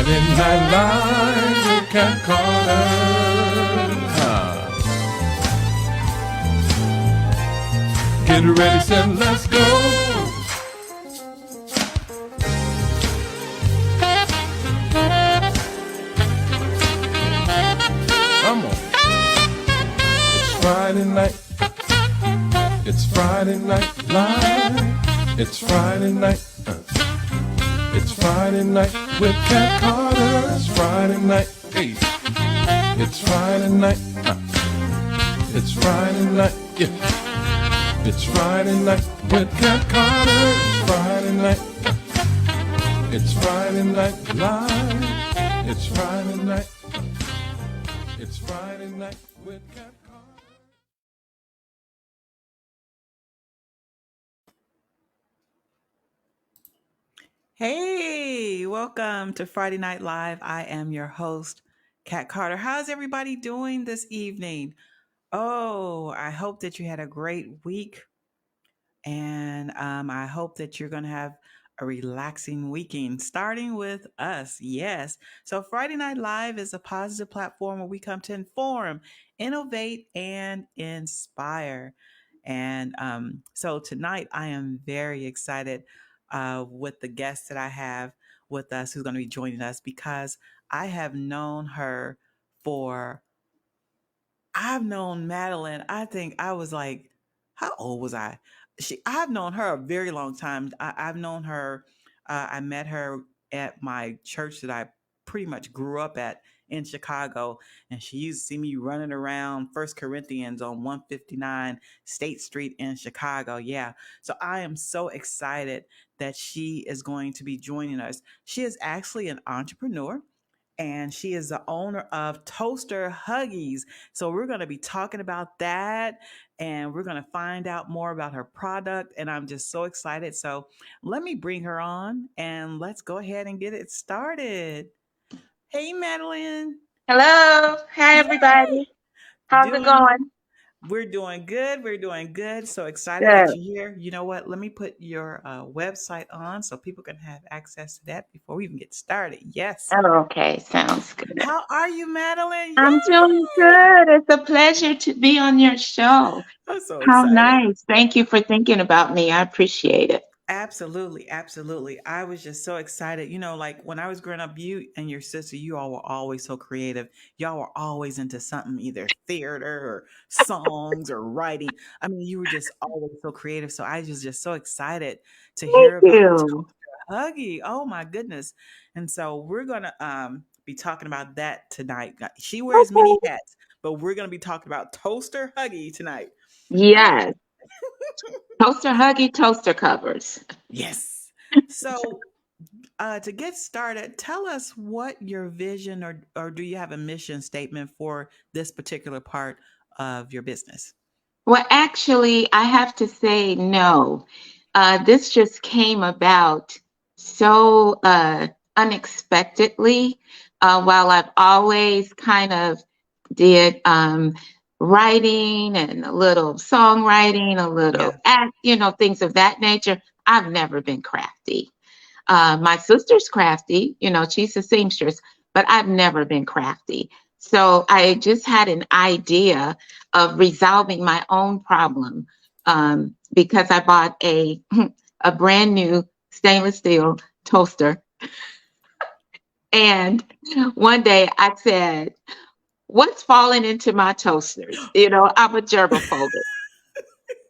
Friday Night Live with Cat Carter. Get ready, set, let's go. Come on. It's Friday night. It's Friday Night Live. It's Friday night. It's Friday night with Cat Carter. It's Friday night. Hey. It's Friday night. It's Friday night. Yeah. It's Friday night with Cat Carter. It's Friday night. It's Friday Night Live. It's Friday night. It's Friday night with Cat Carter. Hey, welcome to Friday Night Live. I am your host, Kat Carter. How's everybody doing this evening? Oh, I hope that you had a great week. And I hope that you're going to have a relaxing weekend, starting with us. Yes. So, Friday Night Live is a positive platform where we come to inform, innovate, and inspire. And so, tonight, I am very excited with the guest that I have with us who's going to be joining us because I have known her for I've known Madeline. I think I was like, how old was I? I've known her a very long time. I've known her. I met her at my church that I pretty much grew up at in Chicago, and she used to see me running around First Corinthians on 159 State Street in Chicago. Yeah, so I am so excited that she is going to be joining us. She is actually an entrepreneur and she is the owner of Toaster Huggies. So we're going to be talking about that and we're going to find out more about her product. And I'm just so excited. So let me bring her on and let's go ahead and get it started. Hey, Madeline. Hello. Hi, Yay! everybody. How's it Doing going? We're doing good. We're doing good. So excited that Good. you're here. You know what? Let me put your website on so people can have access to that before we even get started. Yes. Oh, okay. Sounds good. How are you, Madeline? I'm doing Yay! good. It's a pleasure to be on your show. I'm so How excited. nice. Thank you for thinking about me. I appreciate it. Absolutely, absolutely. I was just so excited. You know, like when I was growing up, you and your sister, you all were always so creative. Y'all were always into something, either theater or songs or writing. I mean, you were just always so creative. So I was just so excited to Thank hear about you. Huggy. Oh my goodness. And so we're gonna be talking about that tonight. She wears many Okay. hats, but we're gonna be talking about Toaster Huggy tonight. Ah, Yes. Toaster Huggy toaster covers. yes. So to get started, tell us what your vision or do you have a mission statement for this particular part of your business? Well, actually, I have to say no. This just came about so unexpectedly. While I've always kind of did writing and a little songwriting, a little Yeah. act, things of that nature, I've never been crafty. My sister's crafty, she's a seamstress, but I've never been crafty. So I just had an idea of resolving my own problem because I bought a a brand new stainless steel toaster. And one day I said, "What's falling into my toasters?" I'm a germaphobe.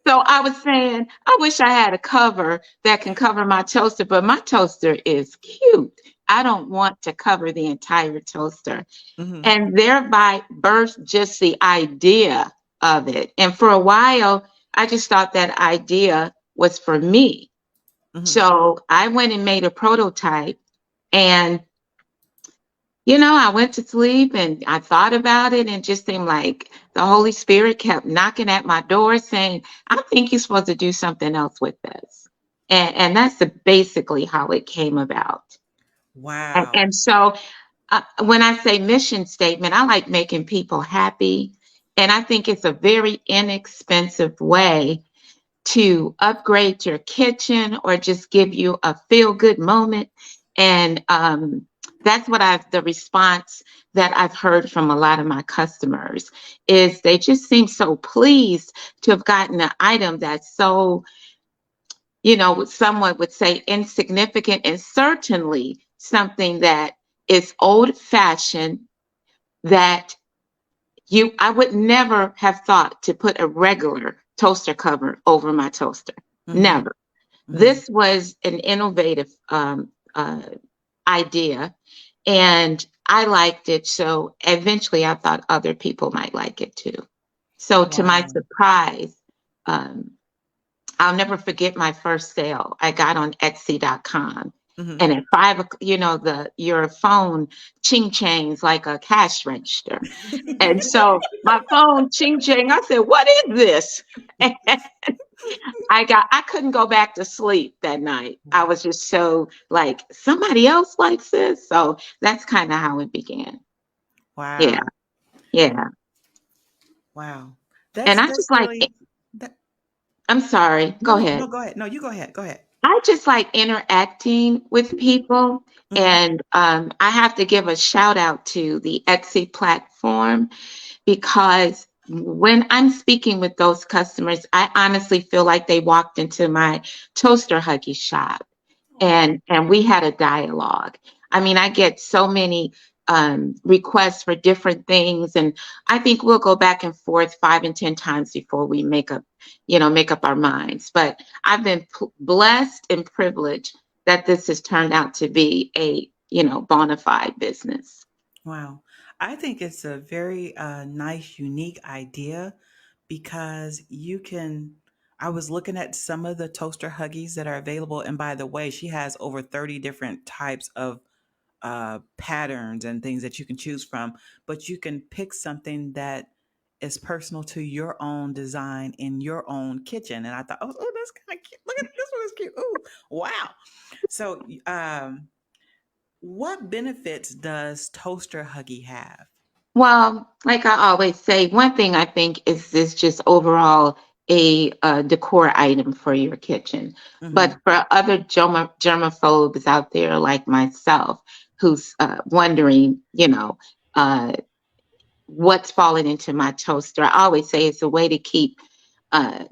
So I was saying, I wish I had a cover that can cover my toaster, but my toaster is cute. I don't want to cover the entire toaster. Hmm. And thereby birthed just the idea of it. And for a while, I just thought that idea was for me. Hmm. So I went and made a prototype and I went to sleep and I thought about it and just seemed like the Holy Spirit kept knocking at my door saying, I think you're supposed to do something else with this. And that's basically how it came about. And, Wow. and so when I say mission statement, I like making people happy. And I think it's a very inexpensive way to upgrade your kitchen or just give you a feel good moment. And that's what the response that I've heard from a lot of my customers is they just seem so pleased to have gotten an item that's so, someone would say insignificant, and certainly something that is old fashioned, that I would never have thought to put a regular toaster cover over my toaster. Mm-hmm. Never. Mm-hmm. This was an innovative idea, and I liked it. So eventually I thought other people might like it too. So to my Wow. surprise, um, I'll never forget my first sale. I got on Etsy.com. Mm-hmm. And at 5 o'clock, your phone ching changs like a cash register. And so my phone ching chang, I said, "What is this?" I couldn't go back to sleep that night. I was just so like, somebody else likes this. So that's kind of how it began. Yeah, Wow. yeah. Wow. And I That's just like, really that. I'm sorry, No, go no, ahead. no. Go ahead. No, you go ahead. Go ahead. I just like interacting with people. Mm-hmm. And I have to give a shout out to the Etsy platform, because when I'm speaking with those customers, I honestly feel like they walked into my Toaster Huggee shop, Oh. and we had a dialogue. I mean, I get so many requests for different things, and I think we'll go back and forth 5 and 10 times before we make up our minds. But I've been blessed and privileged that this has turned out to be a bona fide business. Wow. I think it's a very nice, unique idea because you can. I was looking at some of the toaster huggies that are available. And by the way, she has over 30 different types of patterns and things that you can choose from. But you can pick something that is personal to your own design in your own kitchen. And I thought, oh, that's kind of cute. Look at this one is cute. Oh, wow. So, what benefits does Toaster Huggy have? Well, like I always say, one thing I think is this just overall a decor item for your kitchen. Hmm. But for other germaphobes out there like myself, who's wondering, uh, what's falling into my toaster, I always say it's a way to keep uh,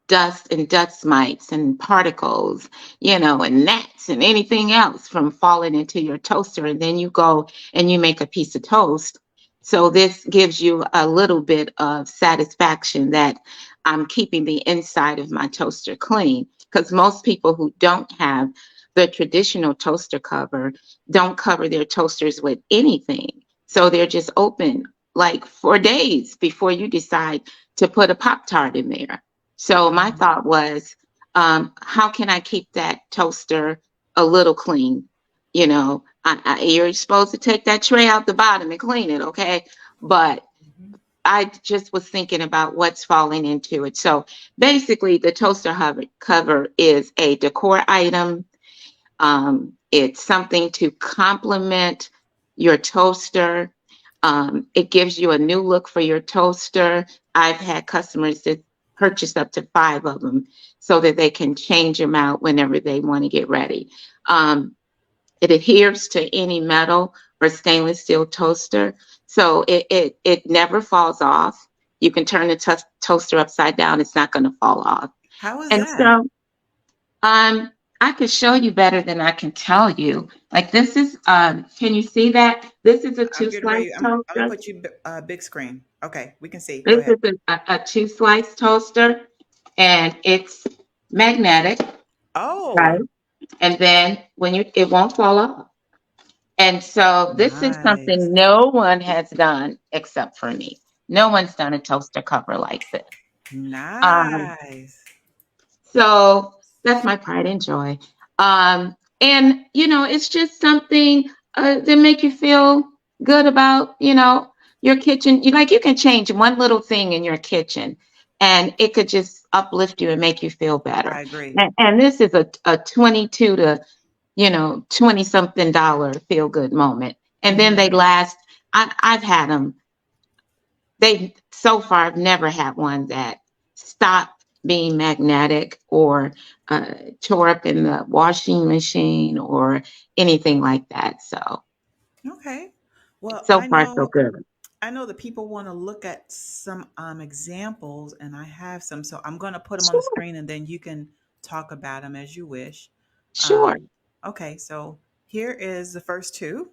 dust and dust mites and particles, and gnats and anything else from falling into your toaster. And then you go and you make a piece of toast. So this gives you a little bit of satisfaction that I'm keeping the inside of my toaster clean. Because most people who don't have the traditional toaster cover don't cover their toasters with anything. So they're just open like for days before you decide to put a Pop Tart in there. So my Hmm. thought was, how can I keep that toaster a little clean? You're supposed to take that tray out the bottom and clean it, okay? But I just was thinking about what's falling into it. So basically, the toaster cover is a decor item. It's something to complement your toaster. It gives you a new look for your toaster. I've had customers that purchase up to 5 of them so that they can change them out whenever they want to get ready. Um, it adheres to any metal or stainless steel toaster, so it never falls off. You can turn the toaster upside down; it's not going to fall off. How is And that? so, um, I could show you better than I can tell you. Like this is, can you see that? This is a I'm two getting slice ready. I'm gonna toaster. put you big screen. Okay, we can see. Go This ahead. is a two slice toaster, and it's magnetic, right? Oh, And then it won't fall off. And so this is nice, something no one has done except for me. No one's done a toaster cover like this. Um, nice. so that's my pride and joy. And it's just something that make you feel good about, your kitchen. You can change one little thing in your kitchen, and it could just uplift you and make you feel better. I agree. And this is a 22 to 20 something dollar feel good moment. And then Hmm. they last. I've had them. They so far I've never had one that stopped being magnetic or tore up in the washing machine or anything like that. So Okay. Well, So far, so good. I know that people want to look at some examples, and I have some, so I'm going to put them on the Sure, screen, and then you can talk about them as you wish. sure. Um, okay, so here is the first two.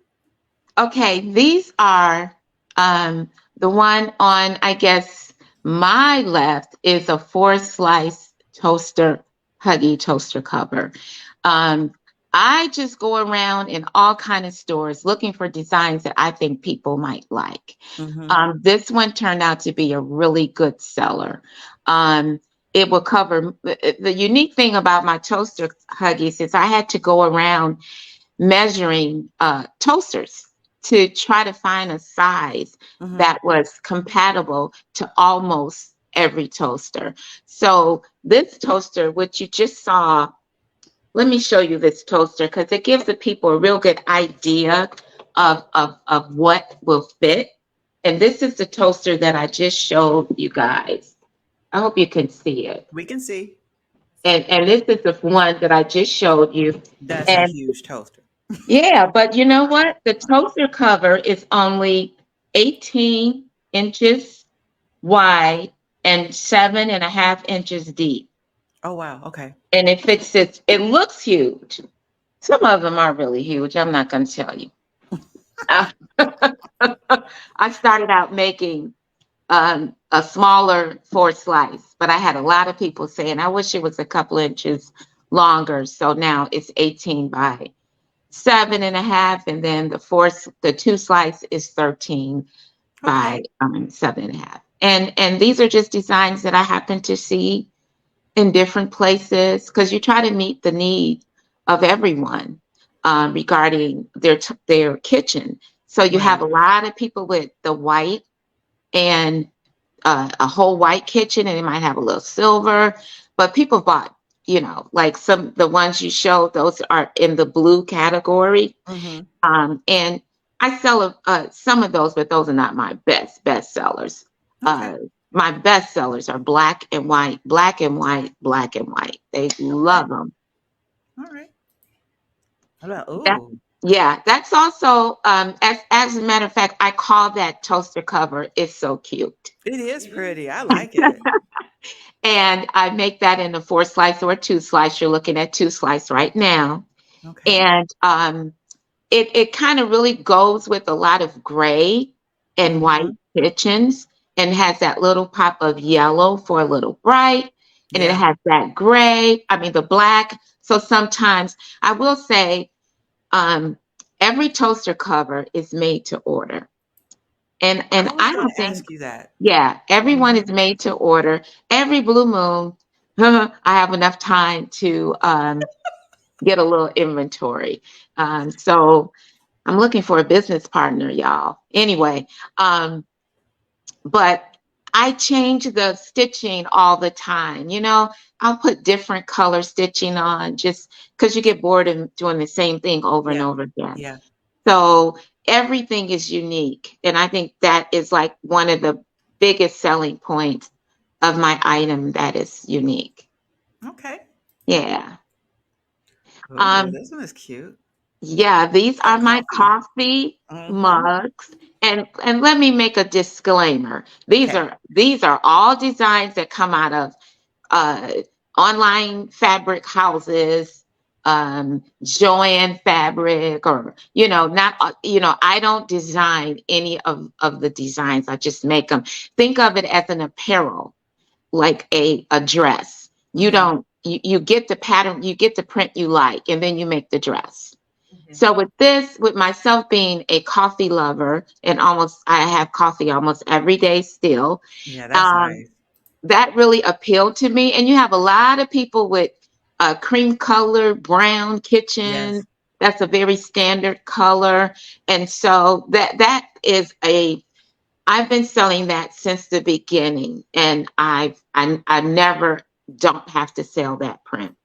Okay, these are the one on, I guess, my left is a four slice toaster, Huggy toaster cover. Um, I just go around in all kind of stores looking for designs that I think people might like. Mm-hmm. This one turned out to be a really good seller. Um, it will cover the unique thing about my toaster Huggies is I had to go around measuring toasters to try to find a size Mm-hmm. that was compatible to almost every toaster. So this toaster, which you just saw, let me show you this toaster because it gives the people a real good idea of what will fit. And this is the toaster that I just showed you guys. I hope you can see it. We can see And this is the one that I just showed you. that's a And huge toaster. yeah, but you know what? The toaster cover is only 18 inches wide and 7.5 inches deep. Oh, wow. Okay. And it fits it looks huge. Some of them are really huge. I'm not going to tell you. Uh, I started out making a smaller four slice, but I had a lot of people saying, I wish it was a couple inches longer. So now it's 18 by 7.5, and then the two slice is 13 by Okay. 7.5. And these are just designs that I happen to see in different places because you try to meet the need of everyone regarding their kitchen. So you have Right. a lot of people with the white and a whole white kitchen, and it might have a little silver, but people bought, like some the ones you showed, those are in the blue category. Mm-hmm. And I sell some of those, but those are not my best sellers. Okay. Uh, my best sellers are black and white, black and white, black and white. They Okay. love them. All right. How about, That, ooh, yeah, that's also as a matter of fact, I call that toaster cover. It's so cute. it is pretty. I like it. And I make that in a four slice or a two slice. You're looking at two slice right now. Okay. And it kind of really goes with a lot of gray and white Mm-hmm. kitchens and has that little pop of yellow for a little bright. And it Yeah. has that gray, I mean, the black. So sometimes I will say um, every toaster cover is made to order. And I was I going don't to think, ask you that. yeah, everyone Mm-hmm. is made to order. Every blue moon, I have enough time to get a little inventory. So I'm looking for a business partner, y'all. Anyway, um, but I change the stitching all the time. I'll put different color stitching on just because you get bored of doing the same thing over and Yeah. over again. Yeah. So everything is unique. And I think that is like one of the biggest selling points of my item that is unique. Okay. Yeah. Oh, Um, this one is cute. yeah, these It's are like my coffee. coffee Mm-hmm. mugs. And let me make a disclaimer. These Okay. are these are all designs that come out of uh, online fabric houses, Joann Fabric, or not. I don't design any of the designs. I just make them. Think of it as an apparel, like a dress. You Mm-hmm. don't. You get the pattern, you get the print you like, and then you make the dress. Mm-hmm. So with myself being a coffee lover, and I have coffee almost every day still. Yeah, that's Um, nice. that really appealed to me. And you have a lot of people with cream color, brown kitchen. Yes. That's a very standard color. And so that is I've been selling that since the beginning, and I never don't have to sell that print.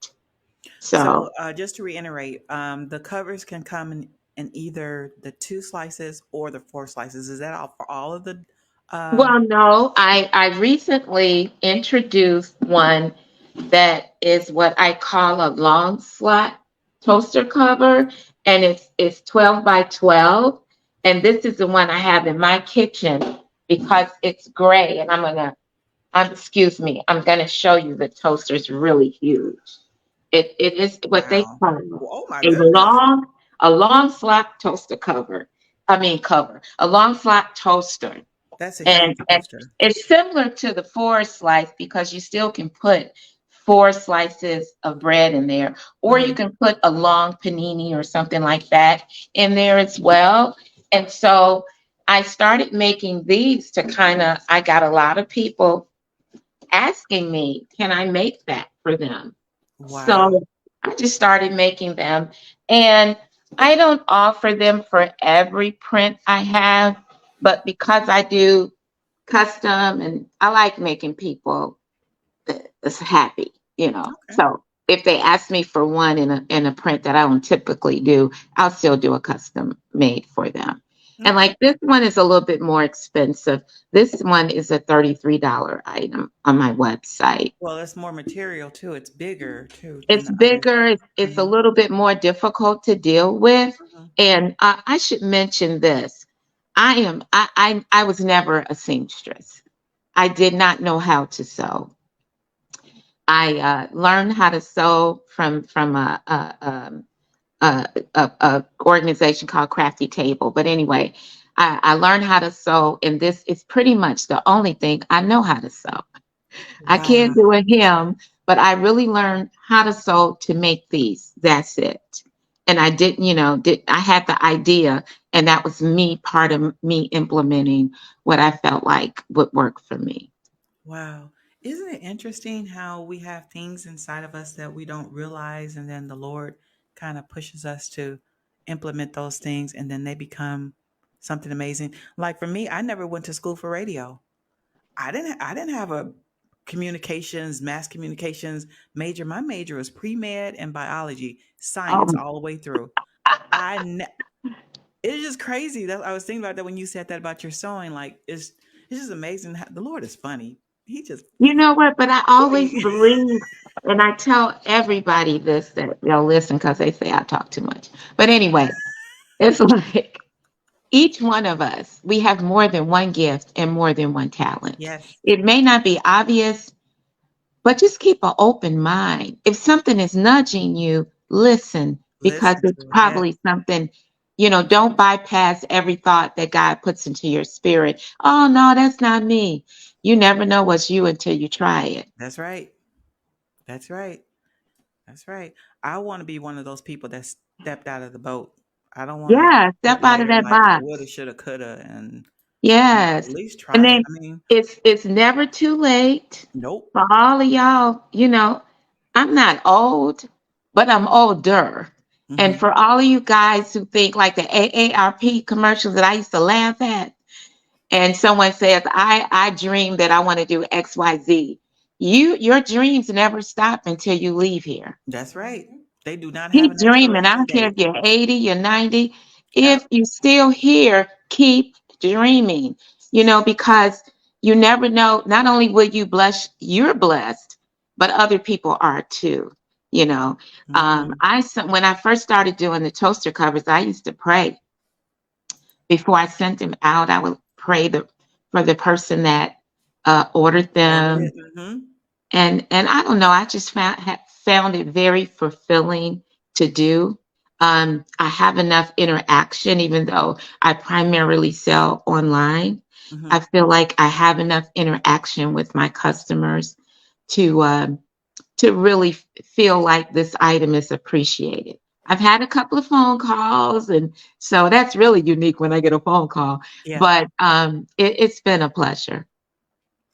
So, So, just to reiterate, the covers can come in either the two slices or the four slices. Is that all for all of the? Uh, well, no, I recently introduced one that is what I call a long slot toaster cover, and it's 12 by 12. And this is the one I have in my kitchen because it's gray. And excuse me, I'm gonna show you the toaster. It's really huge. It is what they Wow. call Oh my a goodness. long flat toaster cover. I mean cover, a long flat toaster. That's a huge And toaster. it's similar to the four slice because you still can put four slices of bread in there, or you Hmm. can put a long panini or something like that in there as well. And so I started making these to I got a lot of people asking me, can I make that for them? Wow. So I just started making them. And I don't offer them for every print I have, but because I do custom and I like making people is happy, you know. Okay. So if they ask me for one in a print that I don't typically do, I'll still do a custom made for them. And Okay. like this one is a little bit more expensive. This one is a $33 item on my website. Well, it's more material too. It's bigger too than It's the others. bigger, it's a Hmm. little bit more difficult to deal with. Hmm. And I should mention this. I was never a seamstress. I did not know how to sew. I learned how to sew from a organization called Crafty Table. But anyway, I learned how to sew, and this is pretty much the only thing I know how to sew. I can't Wow. do a hem, but I really learned how to sew to make these. That's it. And I didn't, I had the idea, and that was me, part of me implementing what I felt like would work for me. Wow. Isn't it interesting how we have things inside of us that we don't realize, and then the Lord kind of pushes us to implement those things, and then they become something amazing. Like for me, I never went to school for radio. I didn't have a mass communications major. My major was pre-med and biology, science Oh, all the way through. I ne- it's just crazy that I was thinking about that when you said that about your sewing. Like it's just amazing. How, the Lord is funny. He just you know what? But I always funny. believe, and I tell everybody this that they'll listen because they say I talk too much. But anyway, it's like each one of us, we have more than one gift and more than one talent. Yes, It may not be obvious, but just keep an open mind. If something is nudging you, listen because listen it's to it. Yes, probably something, don't bypass every thought that God puts into your spirit. Oh, no, that's not me. You never know what's you until you try it. that's right. That's right. That's right. I want to be one of those people that stepped out of the boat. I don't want to Yeah, step sit out of later that like box. woulda, shoulda, coulda, and at Yes. least And try it. then I mean, it's never too late nope. for all of y'all. I'm not old, but I'm older. And Hmm. for all of you guys who think like the AARP commercials that I used to laugh at, and someone says, I dream that I want to do XYZ. Your dreams never stop until you leave here. That's right. They do not have Keep an dreaming. I expiration don't care date. if you're 80, you're 90. Yep. If you're still here, keep dreaming, because you never know. Not only will you bless, you're blessed, but other people are too. You know, Hmm. when I first started doing the toaster covers, I used to pray before I sent them out. I would pray for the person that ordered Order them, it. Hmm. and I don't know, I just found it very fulfilling to do. I have enough interaction, even though I primarily sell online. I Hmm. feel like I have enough interaction with my customers to really feel like this item is appreciated. I've had a couple of phone calls, and so that's really unique when I get a phone call. Yeah. But it's been a pleasure.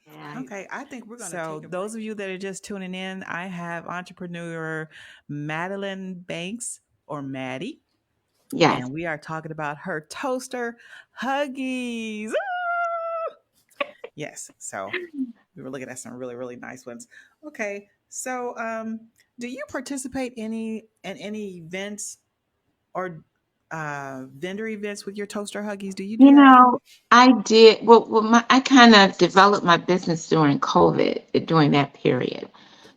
Yeah. Okay, I think we're going to take those of you that are just tuning in. I have entrepreneur Madelyn Banks or Maddie, Yes. and we are talking about her toaster huggies. Ah! Yes, so we were looking at some really really nice ones. Okay, so do you participate in any events or vendor events with your toaster huggies? Do you do You that? know, I did. I kind of developed my business during COVID, during that period.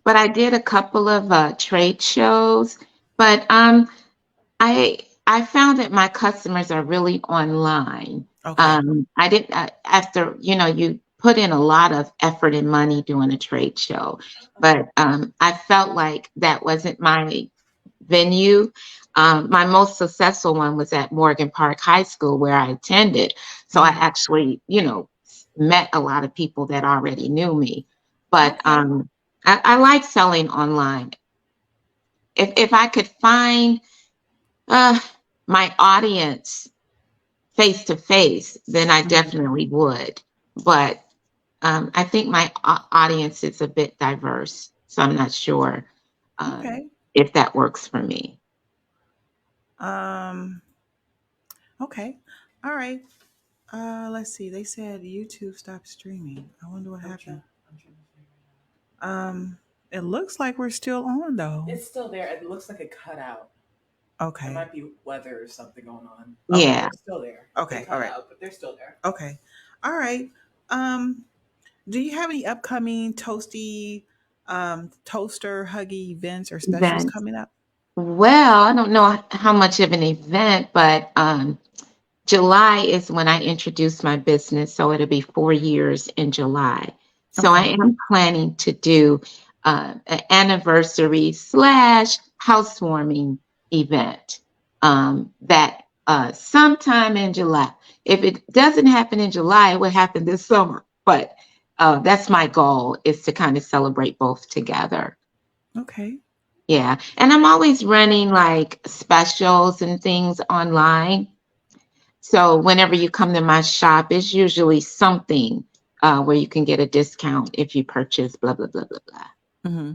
But I did a couple of trade shows. But I I found that my customers are really online. Okay. I didn't after you put in a lot of effort and money doing a trade show, but I felt like that wasn't my venue. My most successful one was at Morgan Park High School where I attended. So I Mhm. actually, met a lot of people that already knew me. But Okay. I like selling online. If I could find uh, my audience face to face, then I Mhm. definitely would. But I think my audience is a bit diverse, so I'm not sure Okay. if that works for me. Um. Okay. All right. Let's see. They said YouTube stopped streaming. I wonder what happened. Um. It looks like we're still on though. It's still there. It looks like it cut out. It Okay. might be weather or something going on. But Okay. Yeah. they're still there. They Okay. All cut right. out, but they're still there. Okay. All right. Um. Do you have any upcoming toaster huggy events or specials Events. coming up? Well, I don't know how much of an event, but July is when I introduced my business, so it'll be 4 years in July. So I Okay. am planning to do an anniversary slash housewarming event that sometime in July. If it doesn't happen in July, it will happen this summer. But that's my goal is to kind of celebrate both together. Okay. Yeah. And I'm always running like specials and things online. So whenever you come to my shop, it's usually something where you can get a discount if you purchase blah blah blah blah blah. Mm-hmm.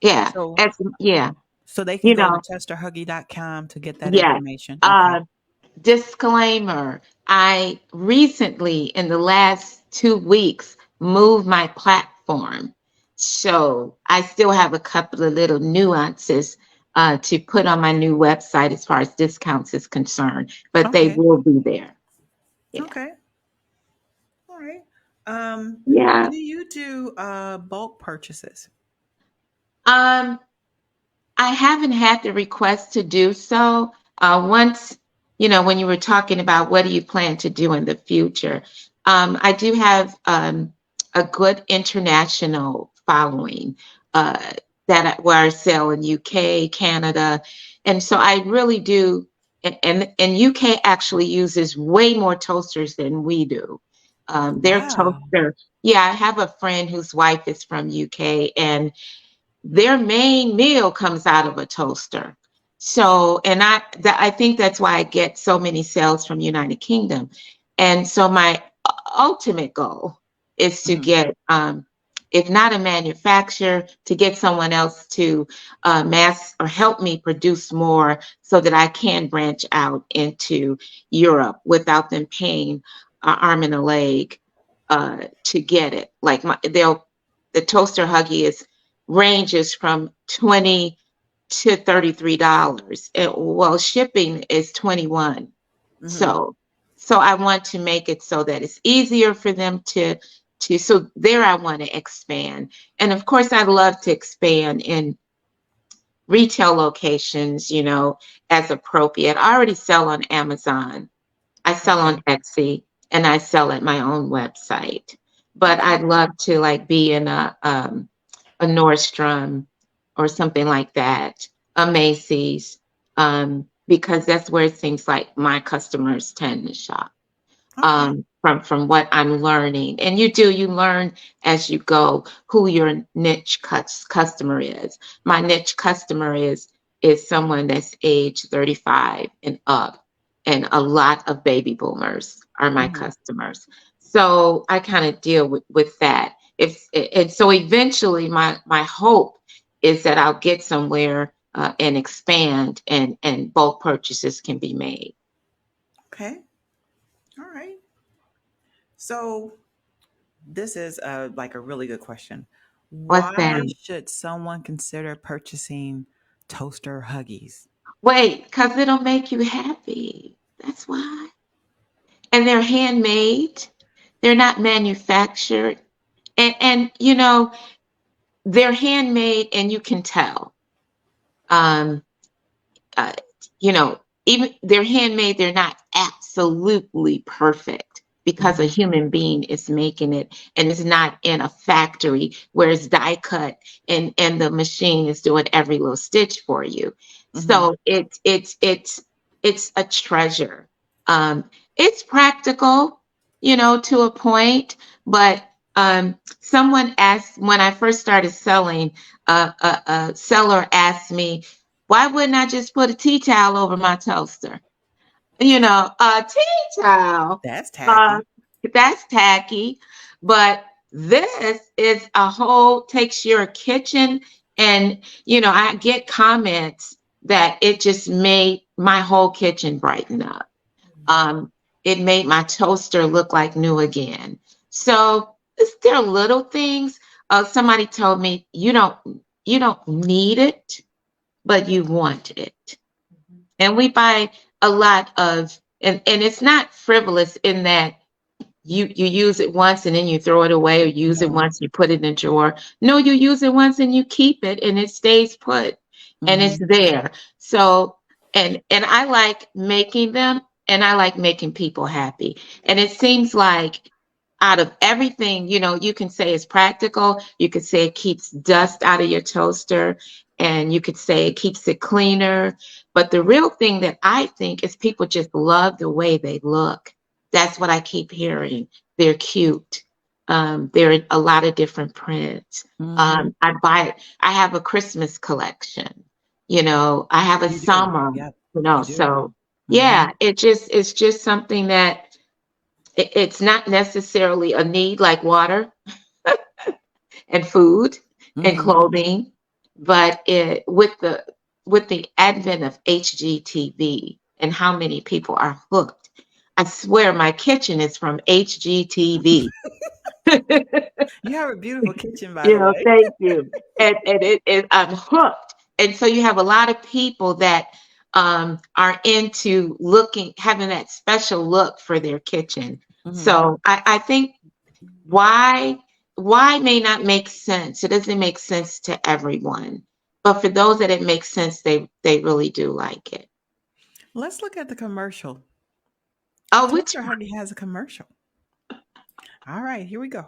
Yeah, So yeah, so they can you go to know, toasterhuggy.com to get that yes. information. Okay. Uh, Disclaimer: I recently, in the last 2 weeks, moved my platform, so I still have a couple of little nuances to put on my new website as far as discounts is concerned, but they Okay. will be there. Yeah, Okay. All right. yeah. Do you do bulk purchases? Um, I haven't had the request to do so. Once, when you were talking about what do you plan to do in the future, I do have a good international following uh, where I sell in UK, Canada, and so I really do. And UK actually uses way more toasters than we do. Their Wow. toaster, yeah, I have a friend whose wife is from UK, and their main meal comes out of a toaster. So, and I think that's why I get so many sales from United Kingdom. And so my ultimate goal is to Hmm. get, if not a manufacturer, to get someone else to mass or help me produce more so that I can branch out into Europe without them paying an arm and a leg to get it. Like the Toaster Huggie is ranges from 20 to $33. Well, shipping is 21. Hmm. So so I want to make it so that it's easier for them to so there I want to expand. And of course I'd love to expand in retail locations, as appropriate. I already sell on Amazon. I sell on Okay. Etsy and I sell at my own website. But Okay. I'd love to like be in a Nordstrom or something like that, a Macy's, because that's where it seems like my customers tend to shop. Okay. From what I'm learning, and you learn as you go who your niche customer is. My niche customer is someone that's age 35 and up, and a lot of baby boomers are my Hmm. customers. So I kind of deal with that. And so eventually my hope is that I'll get somewhere and expand and bulk purchases can be made. Okay. All right. So this is like a really good question. What's that? Why should someone consider purchasing toaster huggies? Wait, because it'll make you happy. That's why. And they're handmade. They're not manufactured. And they're handmade and you can tell. Um, uh, you know, even they're handmade, they're not absolutely perfect because a human being is making it, and it's not in a factory where it's die cut and the machine is doing every little stitch for you. So it's a treasure. It's practical, to a point, but someone asked when I first started selling, a seller asked me, why wouldn't I just put a tea towel over my toaster? A tea towel. That's tacky. That's tacky, but this is a whole takes your kitchen, and I get comments that it just made my whole kitchen brighten up. It made my toaster look like new again. So there are little things. Somebody told me you don't need it, but you want it. And we buy a lot of, and it's not frivolous in that you use it once and then you throw it away, or use it once, you put it in a drawer. No, you use it once and you keep it, and it stays put, and it's there. So, and I like making them, and I like making people happy. And it seems like out of everything, you can say it's practical, you could say it keeps dust out of your toaster, and you could say it keeps it cleaner. But the real thing that I think is people just love the way they look. That's what I keep hearing. They're cute. There are a lot of different prints. I buy it. I have a Christmas collection. I have a summer. Yep. So yeah, it's just something that it's not necessarily a need like water and food and clothing, but with the advent of HGTV and how many people are hooked, I swear my kitchen is from HGTV. You have a beautiful kitchen, by the way. Thank you. And I'm hooked. And so you have a lot of people that are into having that special look for their kitchen. So I think why may not make sense. It doesn't make sense to everyone. But for those that it makes sense, they really do like it. Let's look at the commercial. Oh, Toaster Huggee has a commercial. All right, here we go.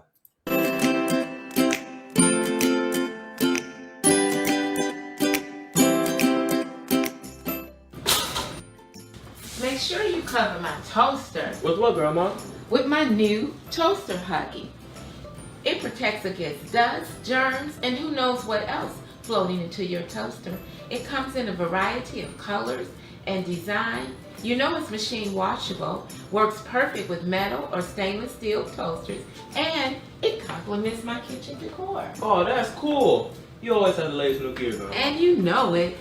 Make sure you cover my toaster. With what, Grandma? With my new Toaster Huggee. It protects against dust, germs, and who knows what else floating into your toaster. It comes in a variety of colors and design. It's machine washable, works perfect with metal or stainless steel toasters, and it complements my kitchen decor. Oh, that's cool. You always have the latest new gear, Grandma. And you know it.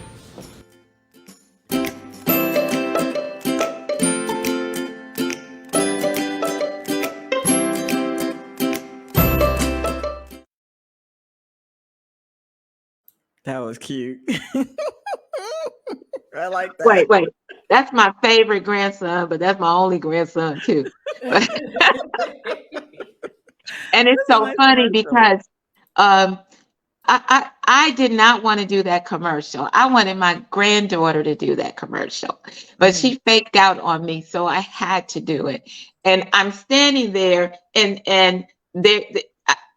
That was cute. I like that. Wait. That's my favorite grandson, but that's my only grandson too. And it's so funny because I did not want to do that commercial. I wanted my granddaughter to do that commercial, but she faked out on me, so I had to do it. And I'm standing there, and the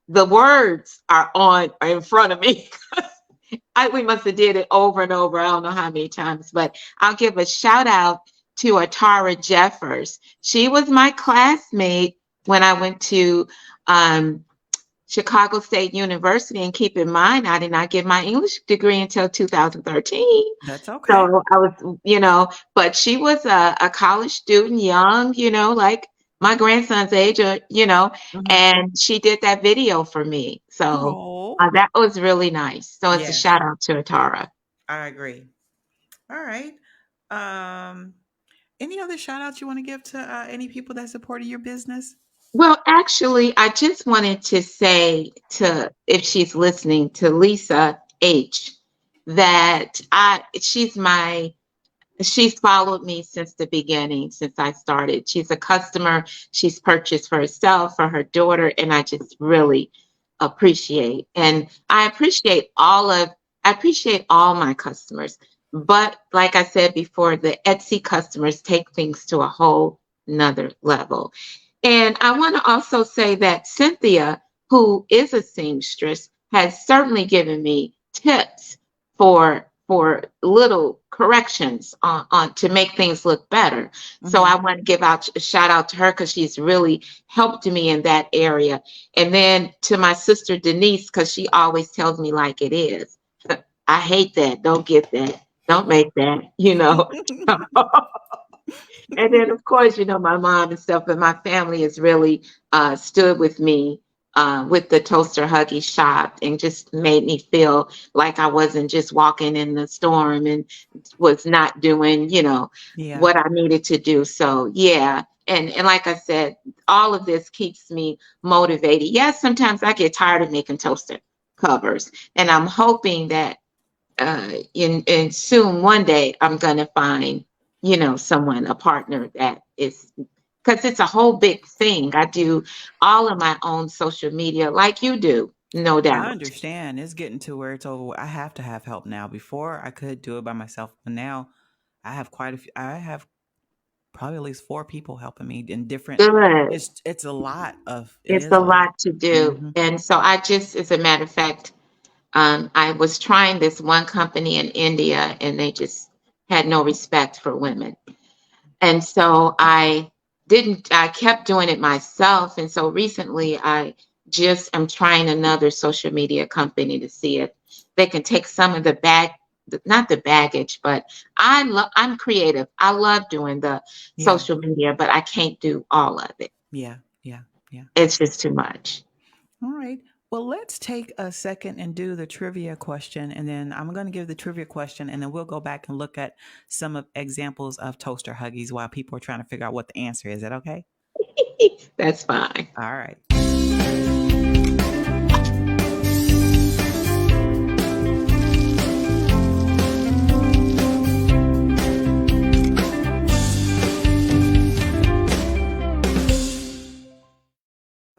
words are in front of me. We must have did it over and over. I don't know how many times, but I'll give a shout out to Atara Jeffers. She was my classmate when I went to Chicago State University. And keep in mind, I did not get my English degree until 2013. That's okay. So I was, but she was a college student, young, like my grandson's age, and she did that video for me. So that was really nice. So it's a shout out to Atara. I agree. All right. Any other shout outs you want to give to any people that supported your business? Well, actually, I just wanted to say if she's listening, to Lisa H, that she's followed me since the beginning, since I started. She's a customer. She's purchased for herself, for her daughter, and I just really appreciate. And I appreciate all my customers. But like I said before, the Etsy customers take things to a whole nother level. And I want to also say that Cynthia, who is a seamstress, has certainly given me tips for little corrections on to make things look better. So I want to give out a shout out to her because she's really helped me in that area. And then to my sister Denise, because she always tells me like it is. I hate that. Don't get that. Don't make that, And then, of course, my mom and stuff, but my family has really stood with me with the Toaster Huggee shop and just made me feel like I wasn't just walking in the storm and was not doing, what I needed to do. So, yeah. And like I said, all of this keeps me motivated. Yes, sometimes I get tired of making toaster covers, and I'm hoping that in soon one day I'm gonna find someone, a partner that is, because it's a whole big thing. I do all of my own social media like you do, no I doubt. understand. It's getting to where it's over. I have to have help now. Before I could do it by myself, but now I have quite a few. I have probably at least 4 people helping me in different. Good. It's a lot of. It It's is a a lot. lot to do. Mm-hmm. And so I just, as a matter of fact, I was trying this one company in India and they just had no respect for women. And so I kept doing it myself. And so recently I just am trying another social media company to see if they can take some of the not the baggage, but I'm creative. I love doing the social media, but I can't do all of it. Yeah. It's just too much. All right. Well, let's take a second and do the trivia question. And then I'm going to give the trivia question and then we'll go back and look at some of examples of toaster huggies while people are trying to figure out what the answer is. Is that okay? That's fine. All right.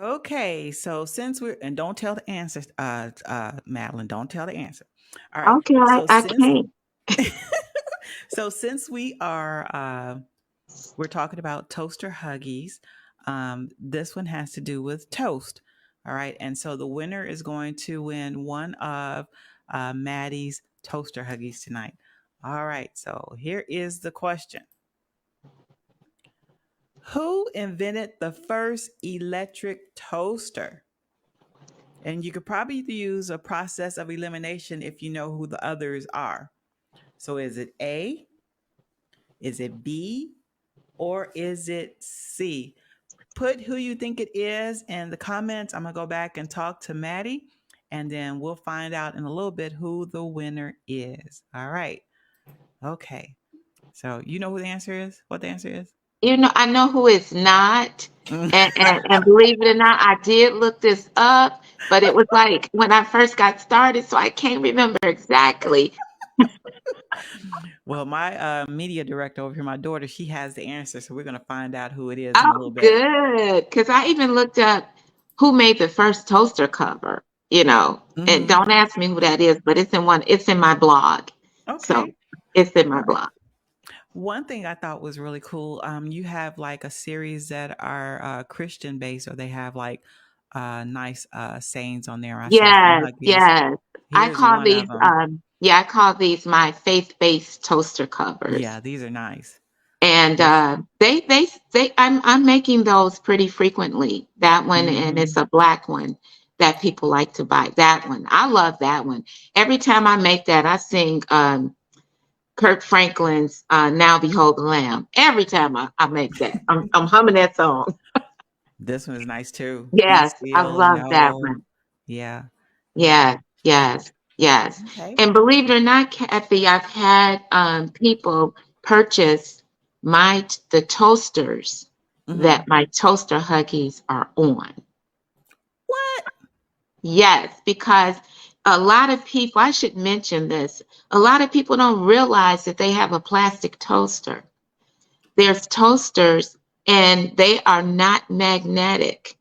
Okay, so since and don't tell the answer, Madelyn, don't tell the answer. All right. Okay, So I since can't. so since we are we're talking about toaster huggies, this one has to do with toast. All right, and so the winner is going to win one of Maddie's toaster huggies tonight. All right, so here is the question. Who invented the first electric toaster? And you could probably use a process of elimination if you know who the others are. So is it A, is it B, or is it C? Put who you think it is in the comments. I'm going to go back and talk to Maddie, and then we'll find out in a little bit who the winner is. All right. Okay. So you know who the answer is? What the answer is? I know who it's not. And believe it or not, I did look this up, but it was like when I first got started, so I can't remember exactly. Well, my media director over here, my daughter, she has the answer. So we're going to find out who it is in a little Oh, bit. good. Because I even looked up who made the first toaster cover, and don't ask me who that is, but it's in my blog. Okay. So it's in my blog. One thing I thought was really cool, you have like a series that are Christian based, or they have like nice sayings on there. I saw some huggies. Yes. I Here's call one these of them. I call these my faith-based toaster covers. Yeah, these are nice. And I'm making those pretty frequently. That one, and it's a black one that people like to buy. That one, I love that one. Every time I make that, I sing Kirk Franklin's "Now Behold the Lamb." Every time I make that, I'm humming that song. This one is nice too. Yes, I love that one. Yeah. Yes. Okay. And believe it or not, Kathy, I've had people purchase the toasters that my toaster huggies are on. What? Yes, because a lot of people, I should mention this, a lot of people don't realize that they have a plastic toaster. There's toasters and they are not magnetic.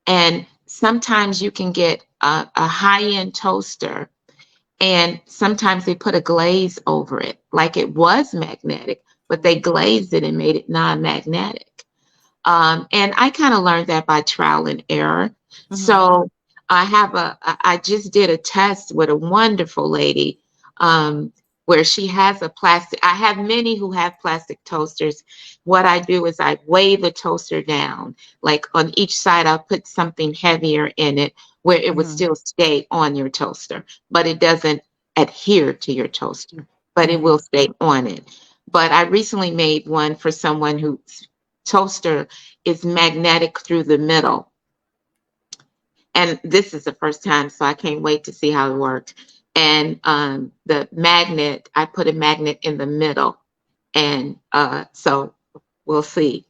And sometimes you can get a high-end toaster And sometimes they put a glaze over it, like it was magnetic, but they glazed it and made it non-magnetic. And I kind of learned that by trial and error. So I just did a test with a wonderful lady where she has a plastic. I have many who have plastic toasters. What I do is I weigh the toaster down, like on each side, I'll put something heavier in it where it would still stay on your toaster, but it doesn't adhere to your toaster, but it will stay on it. But I recently made one for someone whose toaster is magnetic through the middle. And this is the first time, so I can't wait to see how it worked. And the magnet, I put a magnet in the middle. And so we'll see.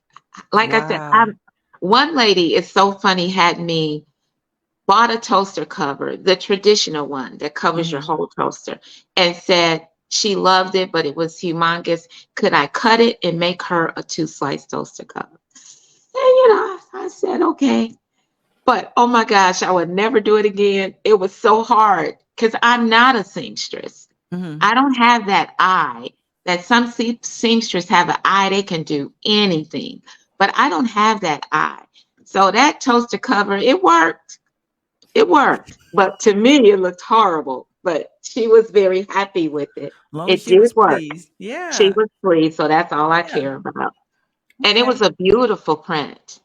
Like I said, one lady is so funny, had me bought a toaster cover, the traditional one that covers your whole toaster, and said she loved it, but it was humongous. Could I cut it and make her a 2-slice toaster cover? And, I said, okay. But oh my gosh, I would never do it again. It was so hard because I'm not a seamstress. I don't have that eye that some seamstress have an eye. They can do anything, but I don't have that eye. So that toaster cover, it worked. It worked. But to me, it looked horrible. But she was very happy with it. It did work. Yeah. She was pleased. So that's all I care about. And it was a beautiful print.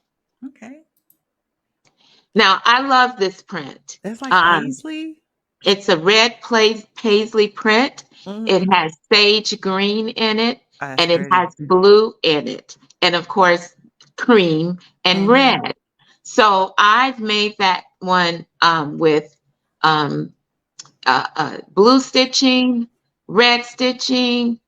Okay. Now, I love this print. It's like paisley? It's a red paisley print. It has sage green in it, and it has blue in it. And, of course, cream and red. So I've made that one with blue stitching, red stitching,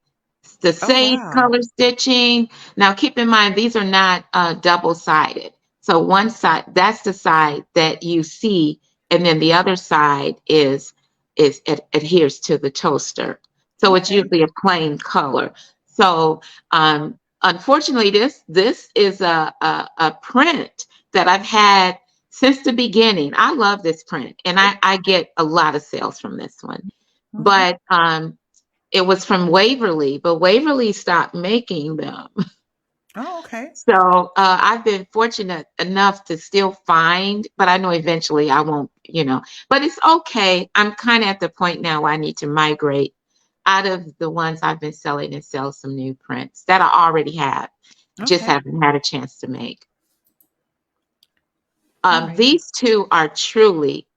the sage color stitching. Now, keep in mind, these are not double-sided. So one side, that's the side that you see, and then the other side is it adheres to the toaster. So it's usually a plain color. So unfortunately, this is a print that I've had since the beginning. I love this print, and I get a lot of sales from this one. But it was from Waverly, but Waverly stopped making them. Oh, okay. So I've been fortunate enough to still find, but I know eventually I won't, but it's okay. I'm kind of at the point now where I need to migrate out of the ones I've been selling and sell some new prints that I already have, just haven't had a chance to make. These two are truly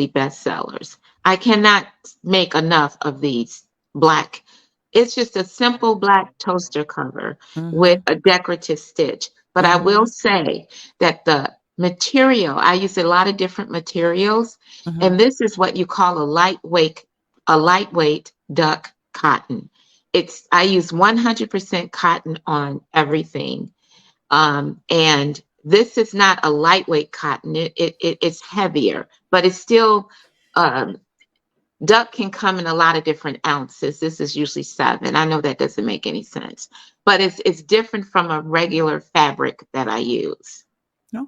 best sellers. I cannot make enough of these black. It's just a simple black toaster cover with a decorative stitch. But I will say that the material, I use a lot of different materials, and this is what you call a lightweight duck cotton. I use 100% cotton on everything. And this is not a lightweight cotton. It's heavier, but it's still, duck can come in a lot of different ounces. This is usually 7. I know that doesn't make any sense, but it's different from a regular fabric that I use.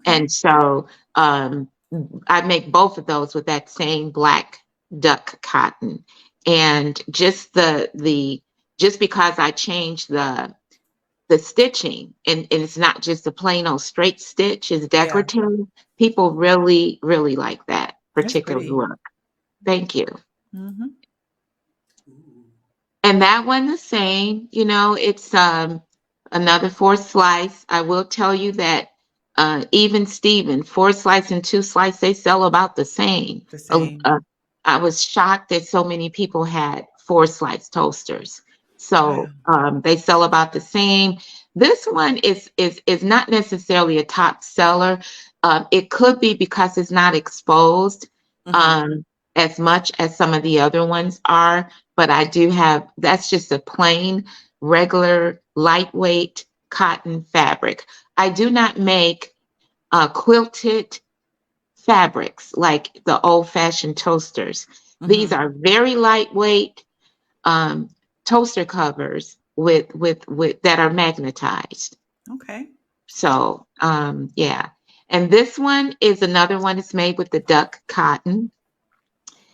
And so I make both of those with that same black duck cotton. And just just because I changed the stitching and it's not just a plain old straight stitch, it's decorative. People really, really like that particular look. Thank you. And that one the same, it's another 4-slice. I will tell you that even Steven, 4-slice and 2-slice, they sell about the same. I was shocked that so many people had 4-slice toasters. So they sell about the same. This one is not necessarily a top seller. It could be because it's not exposed as much as some of the other ones are. But I do have, that's just a plain, regular, lightweight cotton fabric. I do not make quilted fabrics like the old-fashioned toasters. These are very lightweight toaster covers with that are magnetized. Okay. So yeah. And this one is another one that's made with the duck cotton.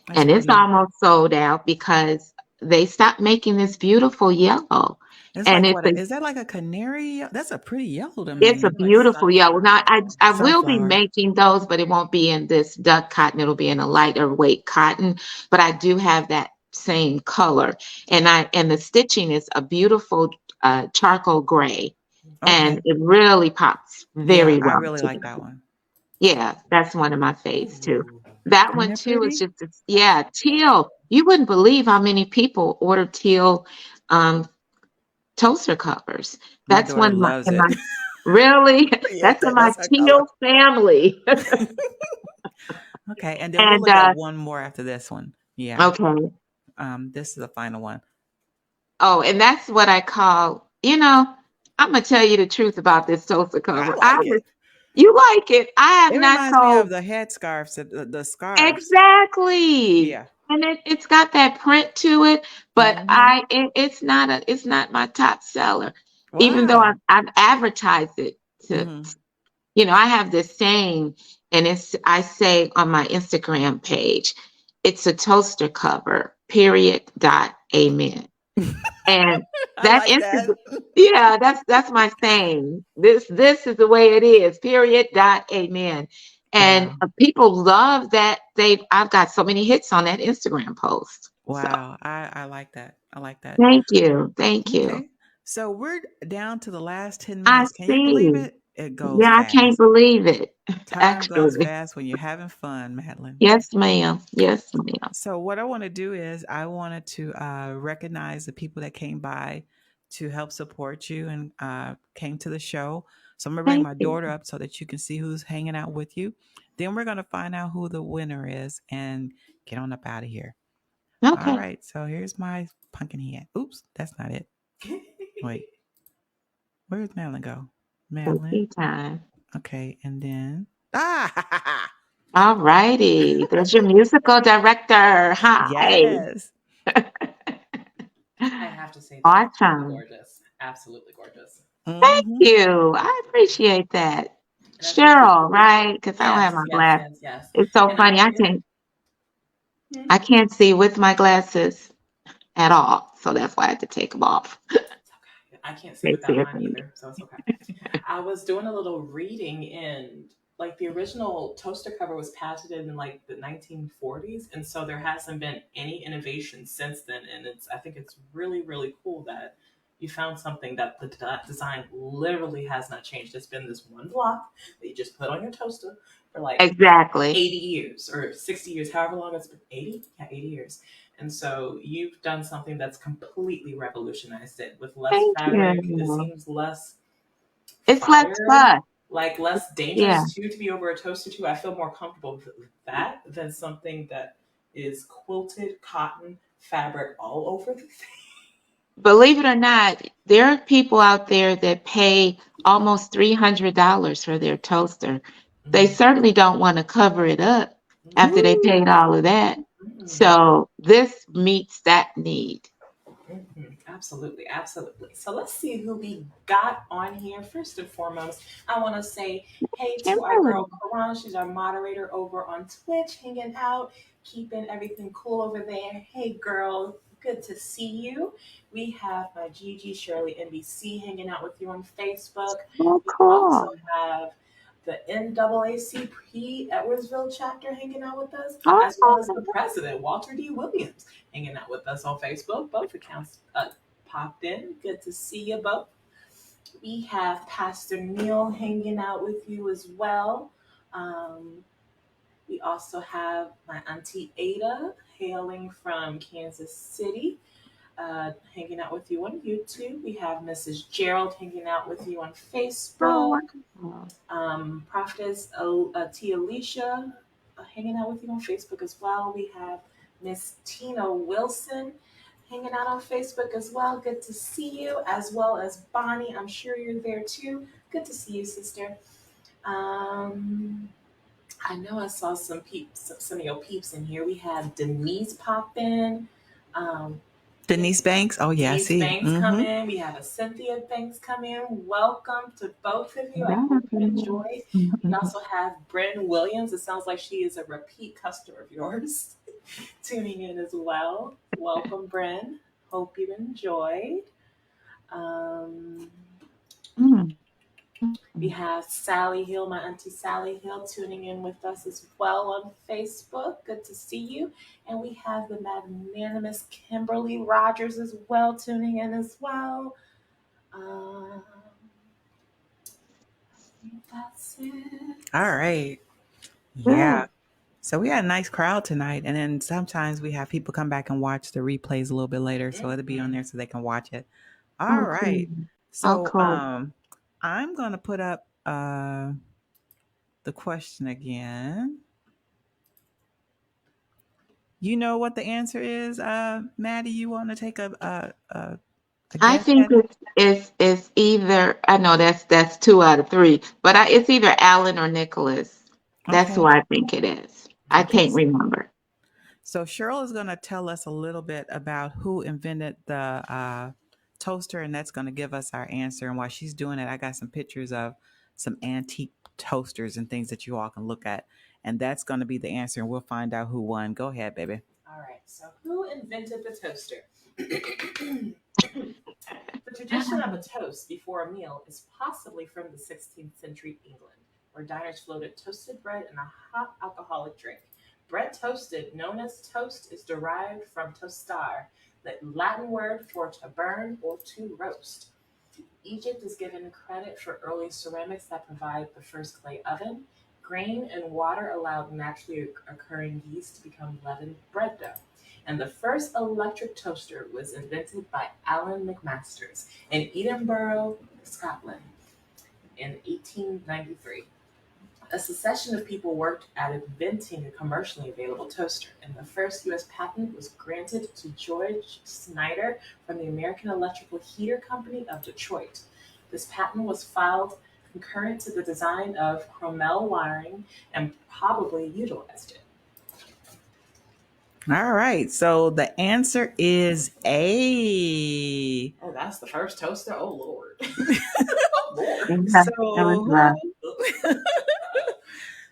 That's And it's pretty. almost sold out because they stopped making this beautiful yellow. It's And like it's what? a Is that like a canary? That's a pretty yellow to it's a me. Like beautiful yellow. sunflower Now yellow. I will be Sunflower. making those, but it won't be in this duck cotton. It'll be in a lighter weight cotton. But I do have that same color, and the stitching is a beautiful charcoal gray, and Okay. it really pops Yeah, very I well really like that together. one. Yeah, that's one of my faves too. Ooh. That Isn't one that too is pretty? just That's yeah, beautiful. teal. You wouldn't believe how many people order teal um, toaster covers. My That's daughter one of my loves in it. my really Yeah, that's in my that's her color. teal family. Okay, and then we'll And look at one more after this one. Yeah. okay. This is the final one. Oh, and that's what I call, I'm gonna tell you the truth about this toaster I cover. like it. You like it. I have It not reminds me of told the headscarves, the scarves. exactly. Yeah. And it's got that print to it, but Hmm. it's not my top seller. Even though Wow. I've advertised it to, Hmm. I have this saying, and I say on my Instagram page, it's a toaster cover, period, dot, amen. And I that like instant, that. yeah, that's my saying. This is the way it is. Period. Dot. Amen. And Wow. people love that. I've got so many hits on that Instagram post. So Wow. I like that. I like that. thank you, thank you. Okay. So we're down to the last 10 I minutes. Can you believe see. it? It goes Yeah, I can't fast. believe it. Time goes Actually, fast when you're having fun, Madeline. yes, ma'am. Yes, ma'am. So what I want to do is I wanted to recognize the people that came by to help support you and came to the show. So I'm gonna bring Thank my you. daughter up so that you can see who's hanging out with you. Then we're gonna find out who the winner is and get on up out of here. All Okay. right. So here's my pumpkin head. Oops, that's not it. Wait, where's Madeline go? Take Madeline. your time. Okay, and then ah, All righty. There's your musical director. Hi. yes. I have to say they're absolutely Awesome. gorgeous. Absolutely gorgeous. Thank Hmm. you. I appreciate that. And I think Cheryl, right? Because I don't have yes, my yes, glass. yes, yes. It's so And I funny. think hmm, I can't see with my glasses at all. So that's why I had to take them off. it's okay. I can't see Makes without sense mine for me. either, so it's okay. I was doing a little reading in like the original toaster cover was patented in like the 1940s, and so there hasn't been any innovation since then. And I think it's really really cool that you found something that the design literally has not changed. It's been this one block that you just put on your toaster for like Exactly. 80 years or 60 years, however long it's been. 80? Yeah, 80 years. And so you've done something that's completely revolutionized it with less Thank fabric. It you. seems less It's less fire, fuss. like less Yeah. dangerous too to be over a toaster too. I feel more comfortable with that than something that is quilted cotton fabric all over the thing. Believe it or not, there are people out there that pay almost $300 for their toaster. They Mm, certainly don't want to cover it up mm, after they paid Woo. all of that. mm. So this meets that need. Absolutely, absolutely. So let's see who we got on here. First and foremost, I want to say hey to our Kimberly. girl Karan. She's our moderator over on Twitch, hanging out, keeping everything cool over there. Hey, girl, good to see you. We have my Gigi Shirley NBC hanging out with you on Facebook. Oh, We cool. also have the NAACP Edwardsville chapter hanging out with us, as well as the Oh, president, Walter D. Williams, hanging out with us on Facebook. Both accounts popped in. Good to see you both. We have Pastor Neil hanging out with you as well. Um, we also have my Auntie Ada hailing from Kansas City, hanging out with you on YouTube. We have Mrs. Gerald hanging out with you on oh, Facebook. wonderful. Prophetess Tia Alicia hanging out with you on Facebook as well. We have Miss Tina Wilson hanging out on Facebook as well. Good to see you, as well as Bonnie. I'm sure you're there too. Good to see you, sister. Um, I know I saw some peeps, some of your peeps in here. We had Denise pop in. Um, Denise Banks. Oh yeah, I Denise see. Banks come Mm-hmm. in. We have a Cynthia Banks come in. Welcome to both of you. I hope you Yeah. enjoyed. We also have Bryn Williams. It sounds like she is a repeat customer of yours. tuning in as well. Welcome, Bren. Hope you enjoyed. Um, Mm. we have Sally Hill, my auntie Sally Hill, tuning in with us as well on Facebook. Good to see you. And we have the magnanimous Kimberly Rogers as well, tuning in as well. Um, I think that's it. All right. Good. Yeah. So we had a nice crowd tonight. And then sometimes we have people come back and watch the replays a little bit later. So it'll be on Mhm. there so they can watch it. All Oh, cool. right. Oh, So cool. I'm gonna put up the question again. You know what the answer is, Maddie? You want to take a I guess think at it? it's either I know that's two out of three, but it's either Alan or Nicholas. That's who Okay. I think it is. I Okay. can't remember. So Cheryl is going to tell us a little bit about who invented the toaster, and that's going to give us our answer. And while she's doing it, I got some pictures of some antique toasters and things that you all can look at, and that's going to be the answer. And we'll find out who won. Go ahead, baby. All right. So, who invented the toaster? The tradition of a toast before a meal is possibly from the 16th century England, where diners floated toasted bread in a hot alcoholic drink. Bread toasted, known as toast, is derived from tostar, the Latin word for to burn or to roast. Egypt is given credit for early ceramics that provide the first clay oven. Grain and water allowed naturally occurring yeast to become leavened bread dough. And the first electric toaster was invented by Alan McMasters in Edinburgh, Scotland in 1893. A succession of people worked at inventing a commercially available toaster, and the first U.S. patent was granted to George Snyder from the American Electrical Heater Company of Detroit. This patent was filed concurrent to the design of Cromwell wiring and probably utilized it. All right. So the answer is A. Oh, that's the first toaster? Oh, Lord. Oh, Lord. Yeah, So that was who? rough.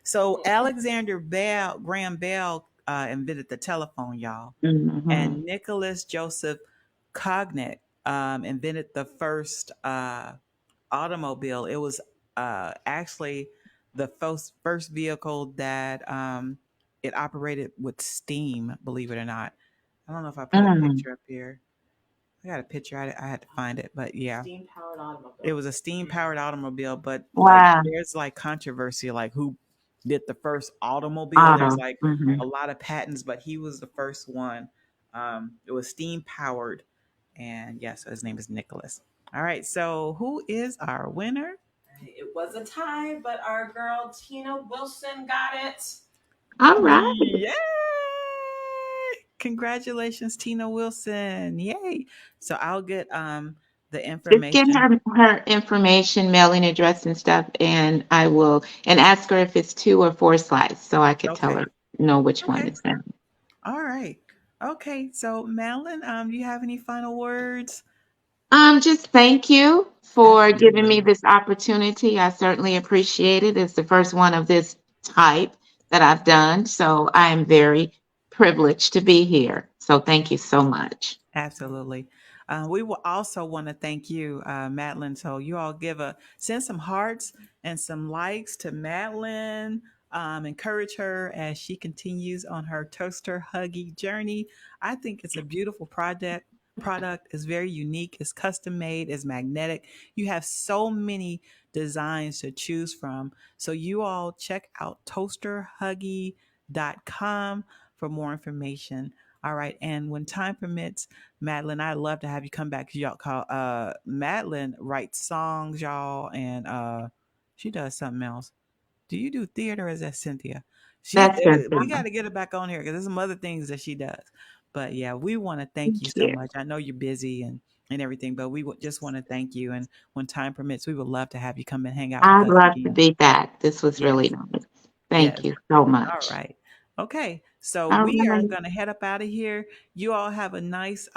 So Alexander Bell, Graham Bell, invented the telephone, y'all, Hmm. and Nicholas Joseph Cognac invented the first automobile. It was actually the first vehicle that it operated with steam. Believe it or not, I don't know if I put a Mm. picture up here. I got a picture. I had to find it, but yeah, Steam powered it automobile. was a steam powered automobile. But like, Wow. there's like controversy, like who did the first automobile. There's Auto. like Hmm. a lot of patents, but he was the first one. It was steam powered, and yeah, so his name is Nicholas. All right, so who is our winner? It was a tie, but our girl Tina Wilson got it. All right. Yay! Congratulations, Tina Wilson. Yay. So I'll get the Just get information. her information, mailing address and stuff, and I will and ask her if it's two or four slides, so I could tell Okay. her know which one Okay. is that. All right. Okay. So Madeline, do you have any final words? Just thank you for giving me Absolutely. this opportunity. I certainly appreciate it. It's the first one of this type that I've done, so I am very privileged to be here. So thank you so much. Absolutely. We will also want to thank you, Madeline. So you all send some hearts and some likes to Madeline. Encourage her as she continues on her Toaster Huggy journey. I think it's a beautiful project. Product is very unique. It's custom made. It's magnetic. You have so many designs to choose from. So you all check out toasterhuggy.com for more information. All right. And when time permits, Madeline, I'd love to have you come back because y'all call Madeline writes songs, y'all, and she does something else. Do you do theater or is that Cynthia? That's been We got fun. to get her back on here because there's some other things that she does. But yeah, we want to thank Thank you so you. much. I know you're busy and everything, but we would just want to thank you. And when time permits, we would love to have you come and hang out with I'd us love to again. be back. This was Yes, really nice. yes. Thank you so All much. right. Okay. So All we are right. going to head up out of here. You all have a nice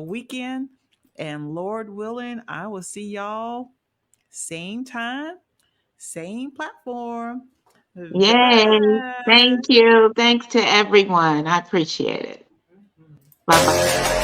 weekend. And Lord willing, I will see y'all same time, same platform Yay. Bye. Thank you. Thanks to everyone. I appreciate it. Mhm. Bye bye.